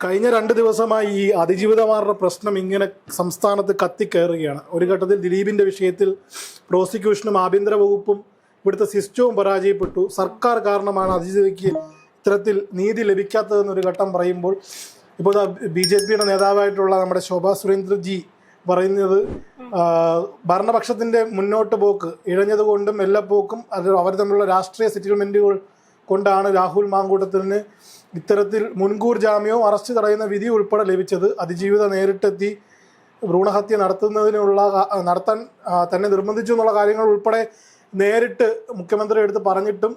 കഴിഞ്ഞ 2 ദിവസമായി ഈ അതിജീവിതമാരുടെ പ്രശ്നം ഇങ്ങനെ സംസ്ഥാനത്ത് കത്തിക്കയറുകയാണ്. ഒരു ഘട്ടത്തിൽ ദിലീപിൻ്റെ വിഷയത്തിൽ പ്രോസിക്യൂഷനും ആഭ്യന്തര വകുപ്പും ഇവിടുത്തെ സിസ്റ്റവും പരാജയപ്പെട്ടു. സർക്കാർ കാരണമാണ് അതിജീവിതയ്ക്ക് ഇത്തരത്തിൽ നീതി ലഭിക്കാത്തതെന്നൊരു ഘട്ടം പറയുമ്പോൾ ഇപ്പോൾ BJPയുടെ നേതാവായിട്ടുള്ള നമ്മുടെ ശോഭാ സുരേന്ദ്രജി പറയുന്നത് ഭരണപക്ഷത്തിൻ്റെ മുന്നോട്ട് പോക്ക് ഇഴഞ്ഞതുകൊണ്ടും എല്ലപ്പോക്കും അത് അവർ തമ്മിലുള്ള രാഷ്ട്രീയ സെറ്റിൽമെൻറ്റുകൾ കൊണ്ടാണ് രാഹുൽ മാങ്കൂട്ടത്തിന് ഇത്തരത്തിൽ മുൻകൂർ ജാമ്യവും അറസ്റ്റ് തടയുന്ന വിധി ഉൾപ്പെടെ ലഭിച്ചത്. അതിജീവിത നേരിട്ടെത്തി ഭ്രൂണഹത്യ നടത്താൻ തന്നെ നിർബന്ധിച്ചു എന്നുള്ള കാര്യങ്ങൾ ഉൾപ്പെടെ നേരിട്ട് മുഖ്യമന്ത്രി എടുത്ത് പറഞ്ഞിട്ടും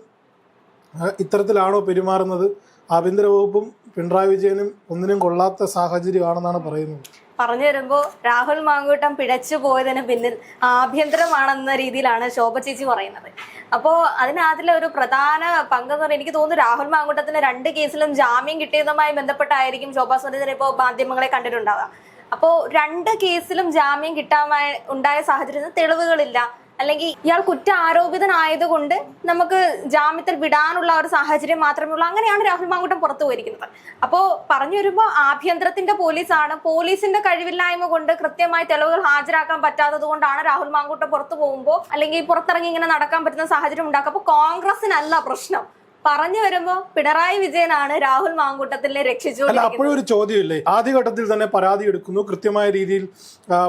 ഇത്തരത്തിലാണോ പെരുമാറുന്നത്? ആഭ്യന്തര വകുപ്പും പിണറായി വിജയനും ഒന്നിനും കൊള്ളാത്ത സാഹചര്യമാണെന്നാണ് പറയുന്നത്. പറഞ്ഞു വരുമ്പോൾ രാഹുൽ മാങ്കൂട്ടം പിഴച്ചു പോയതിന് പിന്നിൽ ആഭ്യന്തരമാണെന്ന രീതിയിലാണ് ശോഭ ചേച്ചി പറയുന്നത്. അപ്പോൾ അതിനകത്തിലെ ഒരു പ്രധാന പങ്കെന്ന് പറഞ്ഞാൽ എനിക്ക് തോന്നുന്നു രാഹുൽ മാങ്കൂട്ടത്തിന് 2 കേസിലും ജാമ്യം കിട്ടിയതുമായി ബന്ധപ്പെട്ടായിരിക്കും ശോഭാ സുരേന്ദ്രൻ ഇപ്പോൾ മാധ്യമങ്ങളെ കണ്ടിട്ടുണ്ടാവുക. അപ്പോൾ 2 കേസിലും ജാമ്യം കിട്ടാൻ ഉണ്ടായ സാഹചര്യത്തിൽ തെളിവുകളില്ല, അല്ലെങ്കിൽ ഇയാൾ കുറ്റാരോപിതനായതുകൊണ്ട് നമുക്ക് ജാമ്യത്തിൽ വിടാനുള്ള ഒരു സാഹചര്യം മാത്രമേ ഉള്ളൂ. അങ്ങനെയാണ് രാഹുൽ മാങ്കൂട്ടം പുറത്തു പോയിരിക്കുന്നത്. അപ്പോൾ പറഞ്ഞു വരുമ്പോൾ ആഭ്യന്തരത്തിന്റെ പോലീസാണ്, പോലീസിന്റെ കഴിവില്ലായ്മ കൊണ്ട് കൃത്യമായി തെളിവുകൾ ഹാജരാക്കാൻ പറ്റാത്തത് കൊണ്ടാണ് രാഹുൽ മാങ്കൂട്ടം പുറത്തു പോകുമ്പോൾ അല്ലെങ്കിൽ പുറത്തിറങ്ങി ഇങ്ങനെ നടക്കാൻ പറ്റുന്ന സാഹചര്യം ഉണ്ടാക്കുക. അപ്പോൾ കോൺഗ്രസിനല്ല പ്രശ്നം. പറഞ്ഞു വരുമ്പോ പിണറായി വിജയനാണ് രാഹുൽ മാങ്കൂട്ടത്തിനെ രക്ഷിച്ചു. അപ്പോഴും ഒരു ചോദ്യമില്ലേ, ആദ്യഘട്ടത്തിൽ തന്നെ പരാതി എടുക്കുന്നു, കൃത്യമായ രീതിയിൽ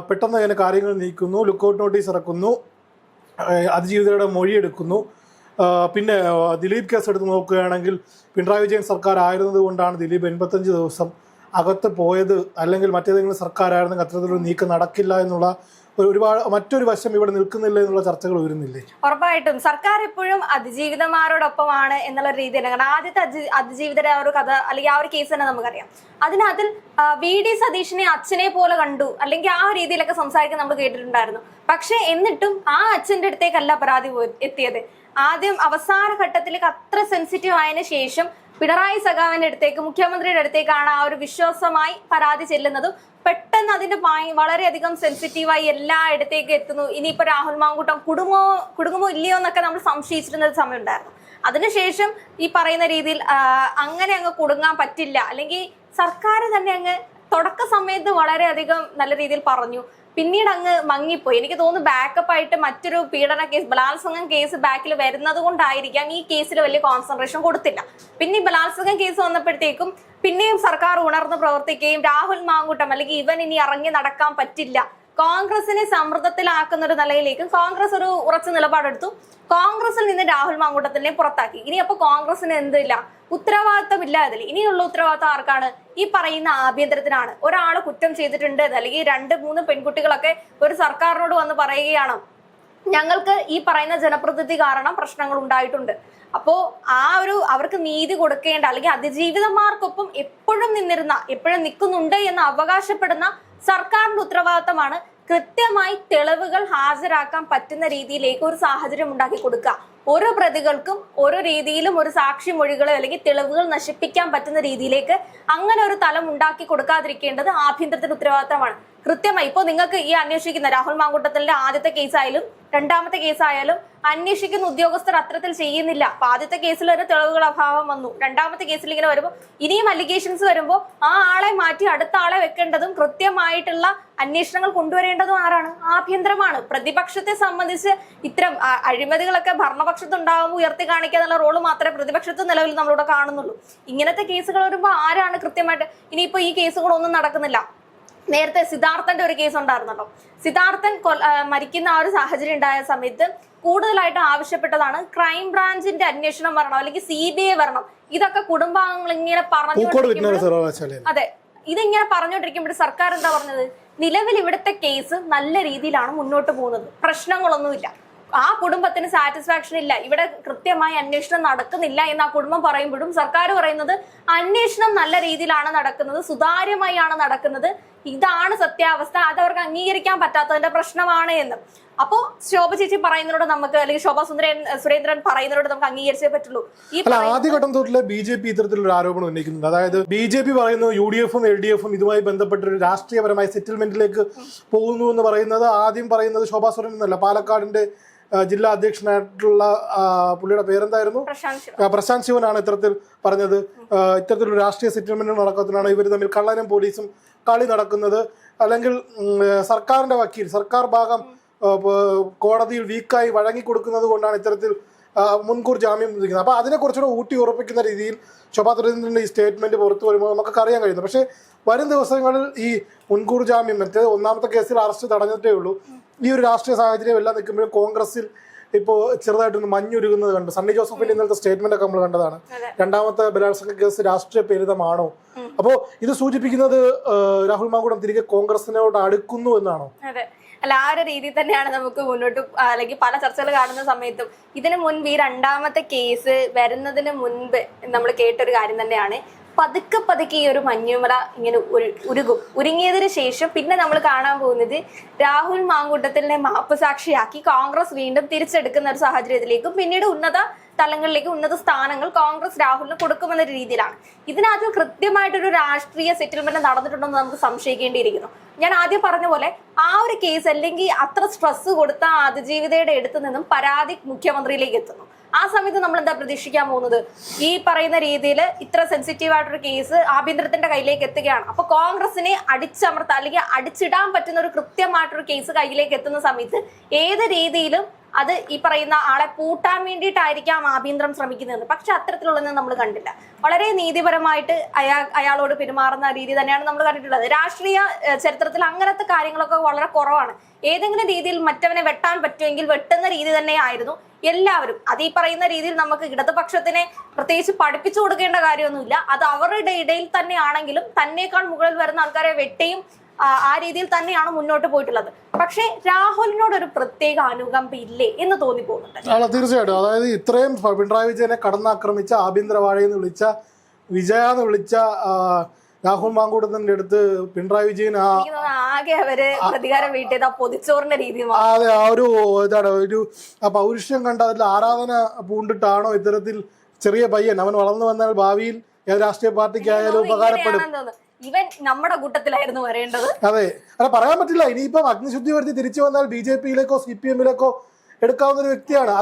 പെട്ടെന്ന് തന്നെ കാര്യങ്ങൾ നീക്കുന്നു, ലുക്കൌട്ട് നോട്ടീസ് ഇറക്കുന്നു, അതിജീവിതയുടെ മൊഴിയെടുക്കുന്നു. പിന്നെ ദിലീപ് കേസ് എടുത്ത് നോക്കുകയാണെങ്കിൽ പിണറായി വിജയൻ സർക്കാർ ആയിരുന്നത് കൊണ്ടാണ് ദിലീപ് 85 ദിവസം അകത്ത് പോയത്. അല്ലെങ്കിൽ മറ്റേതെങ്കിലും സർക്കാരായിരുന്നെങ്കിൽ അത്തരത്തിലൊരു നീക്കം നടക്കില്ല എന്നുള്ള മറ്റൊരു വശം ഇവിടെ നിൽക്കുന്നില്ല എന്നുള്ള ചർച്ചകൾ വരുന്നില്ലേ? ഉറപ്പായിട്ടും സർക്കാർ എപ്പോഴും അതിജീവിതമാരോടൊപ്പമാണ് എന്നുള്ള രീതിയിലാണ്. കാരണം ആദ്യത്തെ അതിജീവിതരുടെ ആ ഒരു കഥ അല്ലെങ്കിൽ ആ ഒരു കേസ് തന്നെ നമുക്കറിയാം. അതിനകത്തിൽ VD സതീഷിനെ അച്ഛനെ പോലെ കണ്ടു, അല്ലെങ്കിൽ ആ രീതിയിലൊക്കെ സംസാരിക്കാൻ നമ്മൾ കേട്ടിട്ടുണ്ടായിരുന്നു. പക്ഷെ എന്നിട്ടും ആ അച്ഛന്റെ അടുത്തേക്കല്ല പരാതി എത്തിയത്. ആദ്യം അവസാന ഘട്ടത്തിലേക്ക് അത്ര സെൻസിറ്റീവ് ആയതിനു ശേഷം പിണറായി സഖാവിന്റെ അടുത്തേക്ക്, മുഖ്യമന്ത്രിയുടെ അടുത്തേക്കാണ് ആ ഒരു വിശ്വാസമായി പരാതി ചെല്ലുന്നതും പെട്ടെന്ന് അതിന്റെ വളരെയധികം സെൻസിറ്റീവായി എല്ലായിടത്തേക്ക് എത്തുന്നു. ഇനിയിപ്പോ രാഹുൽ മാങ്കൂട്ടം കുടുങ്ങുമോ ഇല്ലയോ എന്നൊക്കെ നമ്മൾ സംശയിച്ചിരുന്ന ഒരു സമയം ഉണ്ടായിരുന്നു. അതിനുശേഷം ഈ പറയുന്ന രീതിയിൽ അങ്ങനെ അങ്ങ് കുടുങ്ങാൻ പറ്റില്ല, അല്ലെങ്കിൽ സർക്കാർ തന്നെ അങ്ങ് തുടക്ക സമയത്ത് വളരെയധികം നല്ല രീതിയിൽ പറഞ്ഞു, പിന്നീട് അങ്ങ് മങ്ങിപ്പോയി. എനിക്ക് തോന്നുന്നു ബാക്കപ്പ് ആയിട്ട് മറ്റൊരു പീഡന കേസ്, ബലാത്സംഗം കേസ് ബാക്കിൽ വരുന്നത് കൊണ്ടായിരിക്കാം ഈ കേസിൽ വലിയ കോൺസെൻട്രേഷൻ കൊടുത്തില്ല. പിന്നെ ഈ ബലാത്സംഗം കേസ് വന്നപ്പോഴത്തേക്കും പിന്നെയും സർക്കാർ ഉണർന്ന് പ്രവർത്തിക്കുകയും രാഹുൽ മാങ്കൂട്ടം അല്ലെങ്കിൽ ഇവൻ ഇനി ഇറങ്ങി നടക്കാൻ പറ്റില്ല, കോൺഗ്രസിനെ സമ്മർദ്ദത്തിലാക്കുന്ന ഒരു നിലയിലേക്കും കോൺഗ്രസ് ഒരു ഉറച്ച നിലപാടെടുത്തു. കോൺഗ്രസിൽ നിന്ന് രാഹുൽ മാങ്കൂട്ടത്തിനെ പുറത്താക്കി. ഇനി അപ്പൊ കോൺഗ്രസിന് എന്തില്ല, ഉത്തരവാദിത്തമില്ല. അതിൽ ഇനിയുള്ള ഉത്തരവാദിത്തം ആർക്കാണ്? ഈ പറയുന്ന ആഭ്യന്തരത്തിനാണ്. ഒരാള് കുറ്റം ചെയ്തിട്ടുണ്ട് അല്ലെങ്കിൽ 2-3 പെൺകുട്ടികളൊക്കെ ഒരു സർക്കാരിനോട് വന്ന് പറയുകയാണ്, ഞങ്ങൾക്ക് ഈ പറയുന്ന ജനപ്രതിനിധി കാരണം പ്രശ്നങ്ങൾ ഉണ്ടായിട്ടുണ്ട്. അപ്പോ അവർക്ക് നീതി കൊടുക്കേണ്ട, അല്ലെങ്കിൽ അതിജീവിതമാർക്കൊപ്പം എപ്പോഴും നിൽക്കുന്നുണ്ട് എന്ന് അവകാശപ്പെടുന്ന സർക്കാരിന്റെ ഉത്തരവാദിത്തമാണ് കൃത്യമായി തെളിവുകൾ ഹാജരാക്കാൻ പറ്റുന്ന രീതിയിലേക്ക് ഒരു സാഹചര്യം ഉണ്ടാക്കി കൊടുക്കുക. ഓരോ പ്രതികൾക്കും ഓരോ രീതിയിലും ഒരു സാക്ഷി മൊഴികളോ അല്ലെങ്കിൽ തെളിവുകൾ നശിപ്പിക്കാൻ പറ്റുന്ന രീതിയിലേക്ക് അങ്ങനെ ഒരു തലം ഉണ്ടാക്കി കൊടുക്കാതിരിക്കേണ്ടത് ആഭ്യന്തരത്തിന്റെ ഉത്തരവാദിത്തമാണ്. കൃത്യമായി ഇപ്പോൾ നിങ്ങൾക്ക് ഈ അന്വേഷിക്കുന്ന രാഹുൽ മാങ്കൂട്ടത്തിന്റെ ആദ്യത്തെ കേസായാലും 2ാമത്തെ കേസായാലും അന്വേഷിക്കുന്ന ഉദ്യോഗസ്ഥർ അത്തരത്തിൽ ചെയ്യുന്നില്ല. അപ്പൊ ആദ്യത്തെ കേസിൽ ഒരു തെളിവുകൾ അഭാവം വന്നു, 2ാമത്തെ കേസിൽ ഇങ്ങനെ വരുമ്പോൾ ഇനിയും അലിഗേഷൻസ് വരുമ്പോൾ ആ ആളെ മാറ്റി അടുത്ത ആളെ വെക്കേണ്ടതും കൃത്യമായിട്ടുള്ള അന്വേഷണങ്ങൾ കൊണ്ടുവരേണ്ടതും ആരാണ്? ആഭ്യന്തരമാണ്. പ്രതിപക്ഷത്തെ സംബന്ധിച്ച് ഇത്തരം അഴിമതികളൊക്കെ ഭരണപക്ഷത്തുണ്ടാകുമ്പോൾ ഉയർത്തി കാണിക്കുക എന്നുള്ള റോള് മാത്രമേ പ്രതിപക്ഷത്ത് നിലവിൽ നമ്മളിവിടെ കാണുന്നുള്ളൂ. ഇങ്ങനത്തെ കേസുകൾ വരുമ്പോൾ ആരാണ് കൃത്യമായിട്ട്? ഇനിയിപ്പോ ഈ കേസുകളൊന്നും നടക്കുന്നില്ല. നേരത്തെ സിദ്ധാർത്ഥന്റെ ഒരു കേസ് ഉണ്ടായിരുന്നല്ലോ, സിദ്ധാർത്ഥൻ മരിക്കുന്ന ആ ഒരു സാഹചര്യം ഉണ്ടായ സമയത്ത് കൂടുതലായിട്ട് ആവശ്യപ്പെട്ടതാണ് ക്രൈം ബ്രാഞ്ചിന്റെ അന്വേഷണം വരണം, അല്ലെങ്കിൽ CBI വരണം. ഇതൊക്കെ കുടുംബാംഗങ്ങൾ ഇങ്ങനെ അതെ ഇതിങ്ങനെ പറഞ്ഞുകൊണ്ടിരിക്കുമ്പോൾ സർക്കാർ എന്താ പറഞ്ഞത്? നിലവിൽ ഇവിടുത്തെ കേസ് നല്ല രീതിയിലാണ് മുന്നോട്ട് പോകുന്നത്, പ്രശ്നങ്ങളൊന്നുമില്ല, ആ കുടുംബത്തിന് സാറ്റിസ്ഫാക്ഷൻ ഇല്ല, ഇവിടെ കൃത്യമായി അന്വേഷണം നടക്കുന്നില്ല എന്ന് ആ കുടുംബം പറയുമ്പോഴും സർക്കാർ പറയുന്നത് അന്വേഷണം നല്ല രീതിയിലാണ് നടക്കുന്നത്, സുതാര്യമായാണ് നടക്കുന്നത്, ഇതാണ് സത്യാവസ്ഥ, അത് അവർക്ക് അംഗീകരിക്കാൻ പറ്റാത്തതിന്റെ പ്രശ്നമാണ് എന്ന്. അപ്പോ ശോഭ ചേച്ചി പറയുന്നതോട് നമുക്ക്, അല്ലെങ്കിൽ ശോഭ സുരേന്ദ്രൻ പറയുന്നതോട് നമുക്ക് അംഗീകരിച്ചേ പറ്റുള്ളൂ. ഈ അല്ല, ആദ്യഘട്ടം തൊട്ടിലെ BJP ഇത്തരത്തിലൊരു ആരോപണം ഉന്നയിക്കുന്നുണ്ട്. അതായത് BJP പറയുന്നു UDF-ഉം LDF-ഉം ഇതുമായി ബന്ധപ്പെട്ടൊരു രാഷ്ട്രീയപരമായ സെറ്റിൽമെന്റിലേക്ക് പോകുന്നു എന്ന് പറയുന്നത്. ആദ്യം പറയുന്നത് ശോഭാ സുരേന്ദ്രൻ എന്നല്ല, പാലക്കാടിന്റെ ജില്ലാ അധ്യക്ഷനായിട്ടുള്ള പുള്ളിയുടെ പേരെന്തായിരുന്നു, പ്രശാന്ത് ശിവനാണ് ഇത്തരത്തിൽ പറഞ്ഞത്. ഇത്തരത്തിലൊരു രാഷ്ട്രീയ സെറ്റിൽമെന്റ് നടക്കുന്നതിനാണ് ഇവർ തമ്മിൽ കള്ളനും പോലീസും കളി നടക്കുന്നത്, അല്ലെങ്കിൽ സർക്കാരിന്റെ വക്കീൽ, സർക്കാർ ഭാഗം കോടതിയിൽ വീക്കായി വഴങ്ങിക്കൊടുക്കുന്നത് കൊണ്ടാണ് ഇത്തരത്തിൽ മുൻകൂർ ജാമ്യം ലഭിക്കുന്നത്. അപ്പോൾ അതിനെക്കുറിച്ചുകൂടെ ഊട്ടി ഉറപ്പിക്കുന്ന രീതിയിൽ ശോഭാ സുരേന്ദ്രൻ്റെ ഈ സ്റ്റേറ്റ്മെന്റ് പുറത്തു വരുമ്പോൾ നമുക്കൊക്കെ അറിയാൻ കഴിയുന്നു. പക്ഷേ വരും ദിവസങ്ങളിൽ ഈ മുൻകൂർ ജാമ്യം, മറ്റേ ഒന്നാമത്തെ കേസിൽ അറസ്റ്റ് തടഞ്ഞിട്ടേ ഉള്ളൂ, ഈ ഒരു രാഷ്ട്രീയ സാഹചര്യം എല്ലാം നിൽക്കുമ്പോഴും കോൺഗ്രസിൽ ഇപ്പോൾ ചെറുതായിട്ടൊന്ന് മഞ്ഞുരുകുന്നത് കണ്ടു. സണ്ണി ജോസഫിന്റെ ഇന്നലത്തെ സ്റ്റേറ്റ്മെന്റ് ഒക്കെ നമ്മൾ കണ്ടതാണ്. രണ്ടാമത്തെ ബലാത്സംഗ കേസ് രാഷ്ട്രീയ പ്രേരിതമാണോ? അപ്പോൾ ഇത് സൂചിപ്പിക്കുന്നത് രാഹുൽ മാങ്കൂട്ടം തിരികെ കോൺഗ്രസിനോട് അടുക്കുന്നു എന്നാണോ? അല്ല, ആ ഒരു രീതിയിൽ തന്നെയാണ് നമുക്ക് മുന്നോട്ട്, അല്ലെങ്കിൽ പല ചർച്ചകൾ കാണുന്ന സമയത്തും ഇതിനു മുൻപ് ഈ രണ്ടാമത്തെ കേസ് വരുന്നതിന് മുൻപ് നമ്മൾ കേട്ടൊരു കാര്യം തന്നെയാണ്, പതുക്കെ പതുക്കെ ഈ ഒരു മഞ്ഞുമല ഇങ്ങനെ ഉരുങ്ങിയതിന് ശേഷം പിന്നെ നമ്മൾ കാണാൻ പോകുന്നത് രാഹുൽ മാങ്കൂട്ടത്തിനെ മാപ്പ് സാക്ഷിയാക്കി കോൺഗ്രസ് വീണ്ടും തിരിച്ചെടുക്കുന്ന ഒരു സാഹചര്യത്തിലേക്കും പിന്നീട് ഉന്നത തലങ്ങളിലേക്ക്, ഉന്നത സ്ഥാനങ്ങൾ കോൺഗ്രസ് രാഹുലിന് കൊടുക്കുമെന്ന രീതിയിലാണ്. ഇതിനകത്ത് കൃത്യമായിട്ടൊരു രാഷ്ട്രീയ സെറ്റിൽമെന്റ് നടന്നിട്ടുണ്ടെന്ന് നമുക്ക് സംശയിക്കേണ്ടിയിരിക്കുന്നു. ഞാൻ ആദ്യം പറഞ്ഞ പോലെ ആ ഒരു കേസ്, അല്ലെങ്കിൽ അത്ര സ്ട്രെസ് കൊടുത്ത അതിജീവിതയുടെ അടുത്ത് നിന്നും പരാതി മുഖ്യമന്ത്രിയിലേക്ക് എത്തുന്നു. ആ സമയത്ത് നമ്മൾ എന്താ പ്രതീക്ഷിക്കാൻ പോകുന്നത്? ഈ പറയുന്ന രീതിയിൽ ഇത്ര സെൻസിറ്റീവ് ആയിട്ടൊരു കേസ് ആഭ്യന്തരത്തിന്റെ കയ്യിലേക്ക് എത്തുകയാണ്. അപ്പൊ കോൺഗ്രസിനെ അടിച്ചമർത്താൻ, അല്ലെങ്കിൽ അടിച്ചിടാൻ പറ്റുന്ന ഒരു കൃത്യമായിട്ടൊരു കേസ് കയ്യിലേക്ക് എത്തുന്ന സമയത്ത് ഏത് രീതിയിലും അത് ഈ പറയുന്ന ആളെ പൂട്ടാൻ വേണ്ടിയിട്ടായിരിക്കാം ആഭ്യന്തരം ശ്രമിക്കുന്നത്. പക്ഷെ അത്തരത്തിലുള്ളതൊന്നും നമ്മൾ കണ്ടില്ല. വളരെ നീതിപരമായിട്ട് അയാളോട് പെരുമാറുന്ന രീതി തന്നെയാണ് നമ്മൾ കണ്ടിട്ടുള്ളത്. രാഷ്ട്രീയ ചരിത്രത്തിൽ അങ്ങനത്തെ കാര്യങ്ങളൊക്കെ വളരെ കുറവാണ്. ഏതെങ്കിലും രീതിയിൽ മറ്റവനെ വെട്ടാൻ പറ്റുമെങ്കിൽ വെട്ടുന്ന രീതി തന്നെയായിരുന്നു എല്ലാവരും. അത് ഈ പറയുന്ന രീതിയിൽ നമുക്ക് ഇടതുപക്ഷത്തിനെ പ്രത്യേകിച്ച് പഠിപ്പിച്ചു കൊടുക്കേണ്ട കാര്യമൊന്നുമില്ല. അത് അവരുടെ ഇടയിൽ തന്നെയാണെങ്കിലും തന്നേക്കാൾ മുകളിൽ വരുന്ന ആൾക്കാരെ വെട്ടിയും ആ രീതിയിൽ തന്നെയാണ് മുന്നോട്ട് പോയിട്ടുള്ളത്. പക്ഷേ രാഹുലിനോട് ഒരു പ്രത്യേക അനുകമ്പ ഇല്ലേ എന്ന് തോന്നിപ്പോകുന്നുണ്ട്. തീർച്ചയായിട്ടും. അതായത് ഇത്രയും പിണറായി വിജയനെ കടന്നാക്രമിച്ച, ആഭ്യന്തരവാഴയെന്ന് വിളിച്ച, വിജയാന്ന് വിളിച്ച രാഹുൽ മാങ്കൂട്ടത്തിന്റെ അടുത്ത് പിണറായി വിജയൻ ആകെ അവര് പ്രതികാരം വീട്ടിയത് ആ പൊതിച്ചോറിന്റെ രീതി. അതെ, ആ ഒരു ഇതാണ്, ഒരു ആ പൗരുഷം കണ്ട അതിൽ ആരാധന പൂണ്ടിട്ടാണോ ഇത്തരത്തിൽ ചെറിയ പയ്യൻ, അവൻ വളർന്നു വന്നാൽ ഭാവിയിൽ ഏത് രാഷ്ട്രീയ പാർട്ടിക്കായാലും ഉപകാരപ്പെടും, ഇവൻ നമ്മുടെ കൂട്ടത്തിലായിരുന്നു വരേണ്ടത്. അതെ, അല്ല പറയാൻ പറ്റില്ല. ഇനിയിപ്പം അഗ്നിശുദ്ധി വരുത്തി തിരിച്ചു വന്നാൽ BJP-യിലേക്കോ CPM-ലേക്കോ എടുക്കാവുന്ന ഒരു വ്യക്തിയാണ്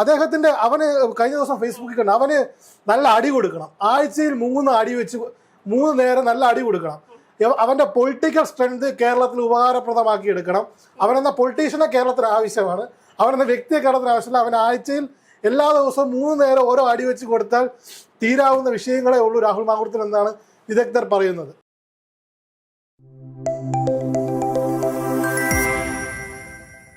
അദ്ദേഹത്തിന്റെ. അവന് കഴിഞ്ഞ ദിവസം ഫേസ്ബുക്കിൽ കണ്ടു, അവന് നല്ല അടി കൊടുക്കണം, ആഴ്ചയിൽ 3 അടി വെച്ച് 3 നേരം നല്ല അടി കൊടുക്കണം. അവന്റെ പൊളിറ്റിക്കൽ സ്ട്രെങ്ത് കേരളത്തിൽ ഉപകാരപ്രദമാക്കി എടുക്കണം. അവനെന്ന പൊളിറ്റീഷ്യനെ കേരളത്തിന് ആവശ്യമാണ്, അവനെന്ന വ്യക്തിയെ കേരളത്തിന് ആവശ്യമില്ല. അവൻ ആഴ്ചയിൽ എല്ലാ ദിവസവും 3 നേരം ഓരോ അടി വെച്ച് കൊടുത്താൽ തീരാവുന്ന വിഷയങ്ങളെ ഉള്ളൂ രാഹുൽ മാങ്കൂട്ടത്തിൽ എന്നാണ് വിദഗ്ധർ പറയുന്നത്.